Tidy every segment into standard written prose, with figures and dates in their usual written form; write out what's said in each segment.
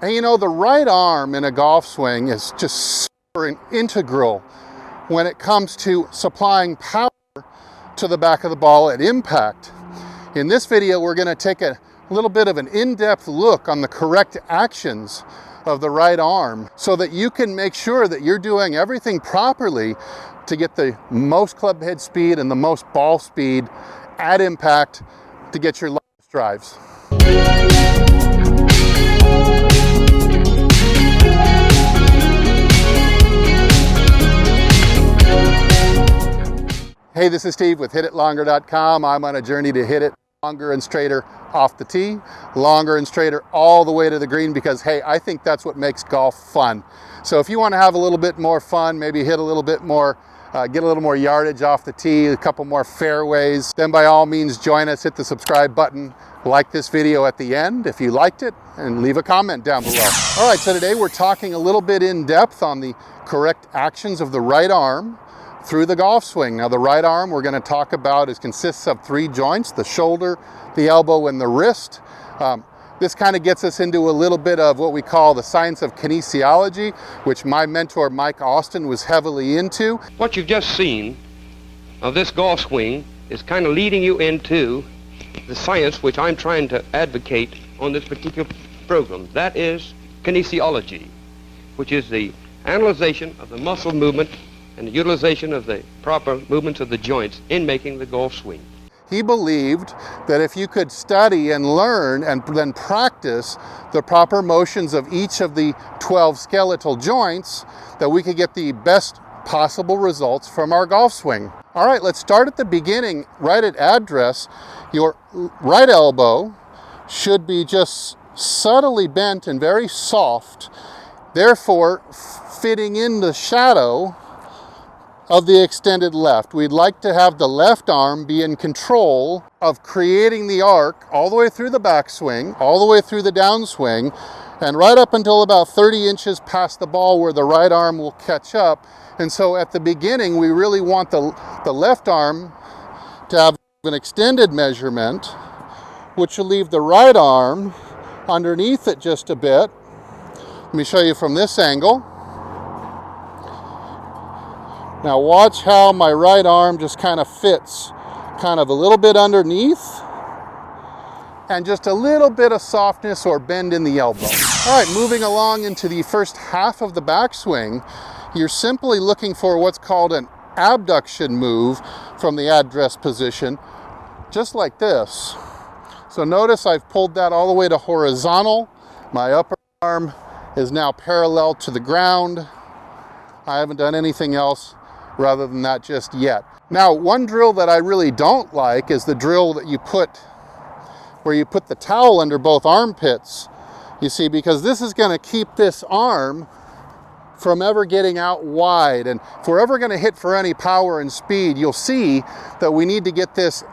And you know, the right arm in a golf swing is just super integral when it comes to supplying power to the back of the ball at impact. In this video, we're going to take a little bit of an in-depth look on the correct actions of the right arm so that you can make sure that you're doing everything properly to get the most club head speed and the most ball speed at impact to get your longest drives. Hey, this is Steve with HitItLonger.com. I'm on a journey to hit it longer and straighter off the tee, longer and straighter all the way to the green, because hey, I think that's what makes golf fun. So if you want to have a little bit more fun, maybe hit a little bit more, get a little more yardage off the tee, a couple more fairways, then by all means join us, hit the subscribe button, like this video at the end if you liked it, and leave a comment down below. All right, so today we're talking a little bit in depth on the correct actions of the right arm through the golf swing. Now the right arm we're going to talk about consists of three joints: the shoulder, the elbow, and the wrist. This kind of gets us into a little bit of what we call the science of kinesiology, which my mentor Mike Austin was heavily into. What you've just seen of this golf swing is kind of leading you into the science which I'm trying to advocate on this particular program. That is kinesiology, which is the analyzation of the muscle movement and the utilization of the proper movements of the joints in making the golf swing. He believed that if you could study and learn and then practice the proper motions of each of the 12 skeletal joints, that we could get the best possible results from our golf swing. All right, let's start at the beginning, right at address. Your right elbow should be just subtly bent and very soft, therefore fitting in the shadow of the extended left. We'd like to have the left arm be in control of creating the arc all the way through the backswing, all the way through the downswing, and right up until about 30 inches past the ball where the right arm will catch up. And so at the beginning, we really want the left arm to have an extended measurement, which will leave the right arm underneath it just a bit. Let me show you from this angle. Now watch how my right arm just kind of fits, kind of a little bit underneath, and just a little bit of softness or bend in the elbow. All right, moving along into the first half of the backswing, you're simply looking for what's called an abduction move from the address position, just like this. So notice I've pulled that all the way to horizontal. My upper arm is now parallel to the ground. I haven't done anything else rather than that just yet. Now, one drill that I really don't like is the drill that you put where you put the towel under both armpits, you see, because this is going to keep this arm from ever getting out wide. And if we're ever going to hit for any power and speed, you'll see that we need to get this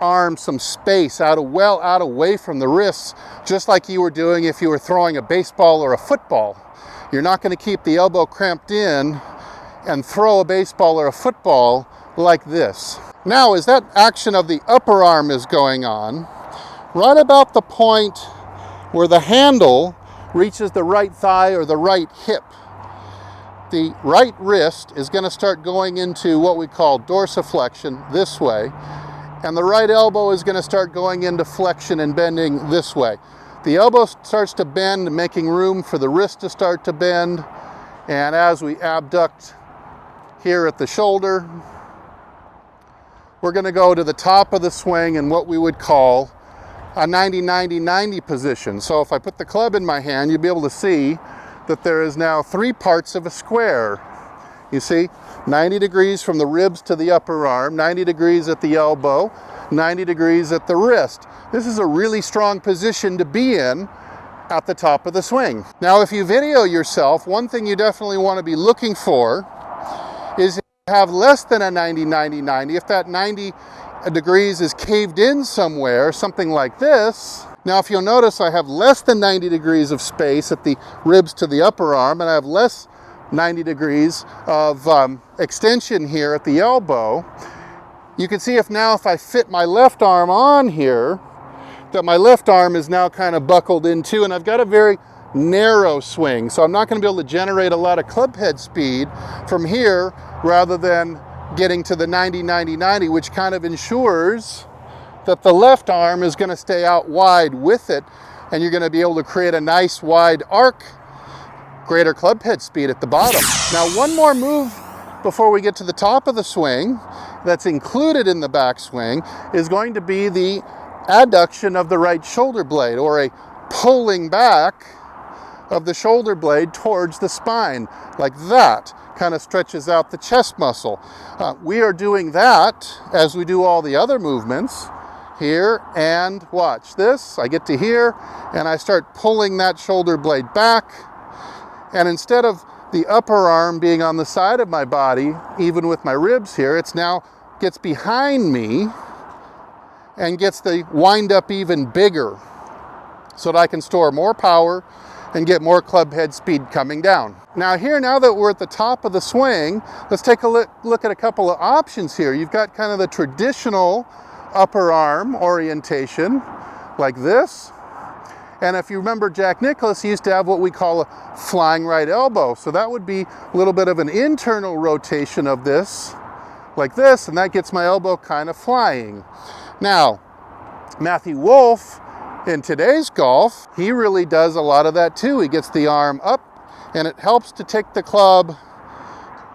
arm some space out away from the wrists, just like you were doing if you were throwing a baseball or a football. You're not going to keep the elbow cramped in and throw a baseball or a football like this. Now, as that action of the upper arm is going on, right about the point where the handle reaches the right thigh or the right hip, the right wrist is going to start going into what we call dorsiflexion this way, and the right elbow is going to start going into flexion and bending this way. The elbow starts to bend, making room for the wrist to start to bend, and as we abduct here at the shoulder, we're going to go to the top of the swing in what we would call a 90-90-90 position. So if I put the club in my hand, you'll be able to see that there is now three parts of a square. You see, 90 degrees from the ribs to the upper arm, 90 degrees at the elbow, 90 degrees at the wrist. This is a really strong position to be in at the top of the swing. Now, if you video yourself, one thing you definitely want to be looking for is if you have less than a 90-90-90, if that 90 degrees is caved in somewhere, something like this. Now, if you'll notice, I have less than 90 degrees of space at the ribs to the upper arm, and I have less 90 degrees of extension here at the elbow. You can see if I fit my left arm on here, that my left arm is now kind of buckled in too, and I've got a very narrow swing. So I'm not going to be able to generate a lot of club head speed from here rather than getting to the 90-90-90, which kind of ensures that the left arm is going to stay out wide with it, and you're going to be able to create a nice wide arc, greater club head speed at the bottom. Now, one more move before we get to the top of the swing that's included in the backswing is going to be the adduction of the right shoulder blade, or a pulling back of the shoulder blade towards the spine, like that. Kind of stretches out the chest muscle. We are doing that as we do all the other movements here, and watch this. I get to here and I start pulling that shoulder blade back, and instead of the upper arm being on the side of my body, even with my ribs here, it's now gets behind me and gets the wind up even bigger so that I can store more power and get more club head speed coming down. Now that we're at the top of the swing, let's take a look at a couple of options here. You've got kind of the traditional upper arm orientation like this. And if you remember Jack Nicklaus, he used to have what we call a flying right elbow. So that would be a little bit of an internal rotation of this, like this, and that gets my elbow kind of flying. Now, Matthew Wolff, in today's golf, he really does a lot of that too. He gets the arm up, and it helps to take the club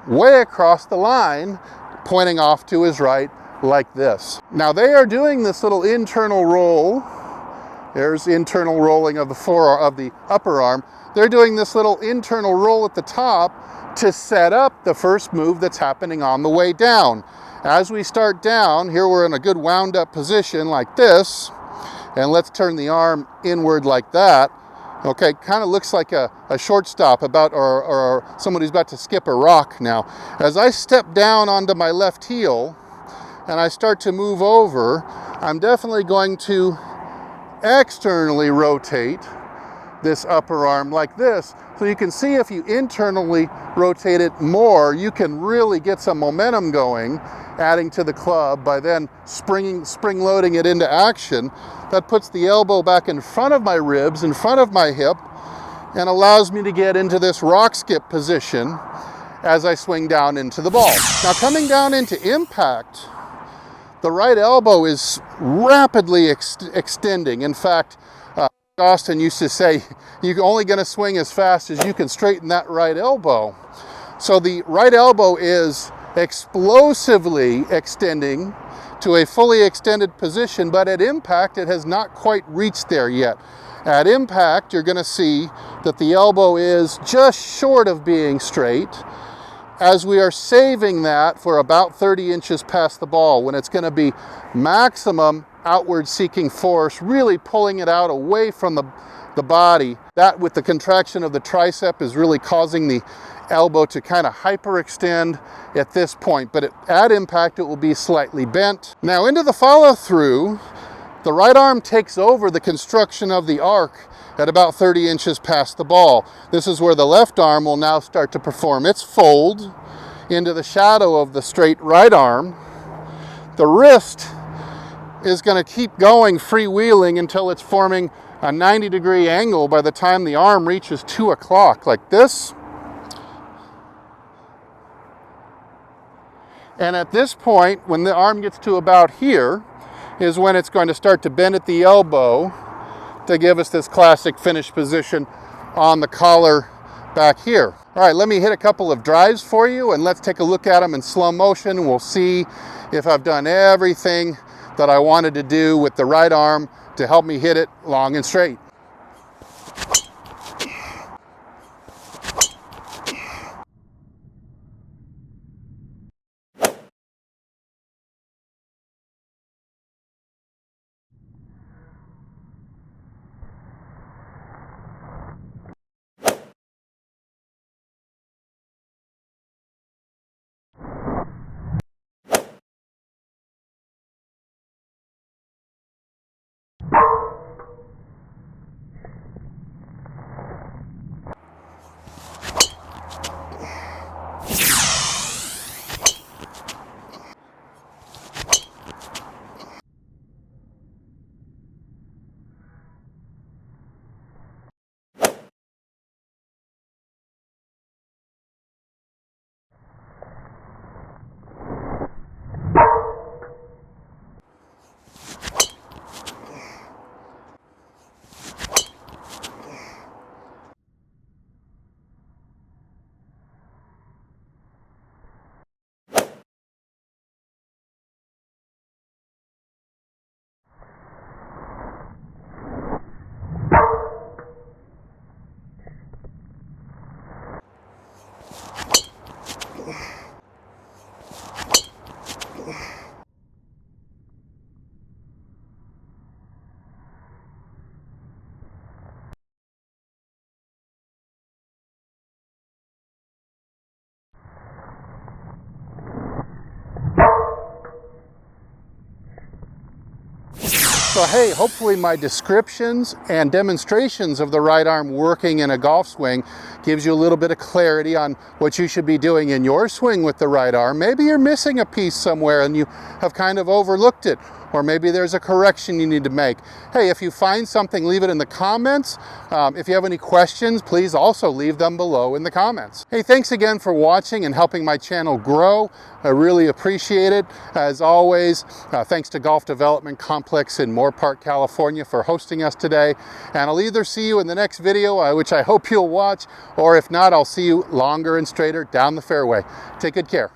way across the line, pointing off to his right like this. Now they are doing this little internal roll. There's internal rolling of the upper arm. They're doing this little internal roll at the top to set up the first move that's happening on the way down. As we start down, here we're in a good wound up position like this, and let's turn the arm inward like that. Okay, kind of looks like a shortstop or someone who's about to skip a rock now. As I step down onto my left heel and I start to move over, I'm definitely going to externally rotate this upper arm like this. So you can see if you internally rotate it more, you can really get some momentum going, adding to the club by then spring loading it into action. That puts the elbow back in front of my ribs, in front of my hip, and allows me to get into this rock skip position as I swing down into the ball. Now coming down into impact, the right elbow is rapidly extending. In fact, Austin used to say, you're only going to swing as fast as you can straighten that right elbow. So the right elbow is explosively extending to a fully extended position, but at impact, it has not quite reached there yet. At impact, you're going to see that the elbow is just short of being straight, as we are saving that for about 30 inches past the ball, when it's going to be maximum outward seeking force, really pulling it out away from the body. That, with the contraction of the tricep, is really causing the elbow to kind of hyperextend at this point, but at impact it will be slightly bent. Now into the follow through, the right arm takes over the construction of the arc at about 30 inches past the ball. This is where the left arm will now start to perform its fold into the shadow of the straight right arm. The wrist is going to keep going freewheeling until it's forming a 90-degree angle by the time the arm reaches 2 o'clock, like this. And at this point, when the arm gets to about here, is when it's going to start to bend at the elbow to give us this classic finish position on the collar back here. All right, let me hit a couple of drives for you, and let's take a look at them in slow motion. We'll see if I've done everything that I wanted to do with the right arm to help me hit it long and straight. So hey, hopefully my descriptions and demonstrations of the right arm working in a golf swing gives you a little bit of clarity on what you should be doing in your swing with the right arm. Maybe you're missing a piece somewhere and you have kind of overlooked it, or maybe there's a correction you need to make. Hey, if you find something, leave it in the comments. If you have any questions, please also leave them below in the comments. Hey, thanks again for watching and helping my channel grow. I really appreciate it. As always, thanks to Golf Development Complex in Moore Park, California for hosting us today. And I'll either see you in the next video, which I hope you'll watch, or if not, I'll see you longer and straighter down the fairway. Take good care.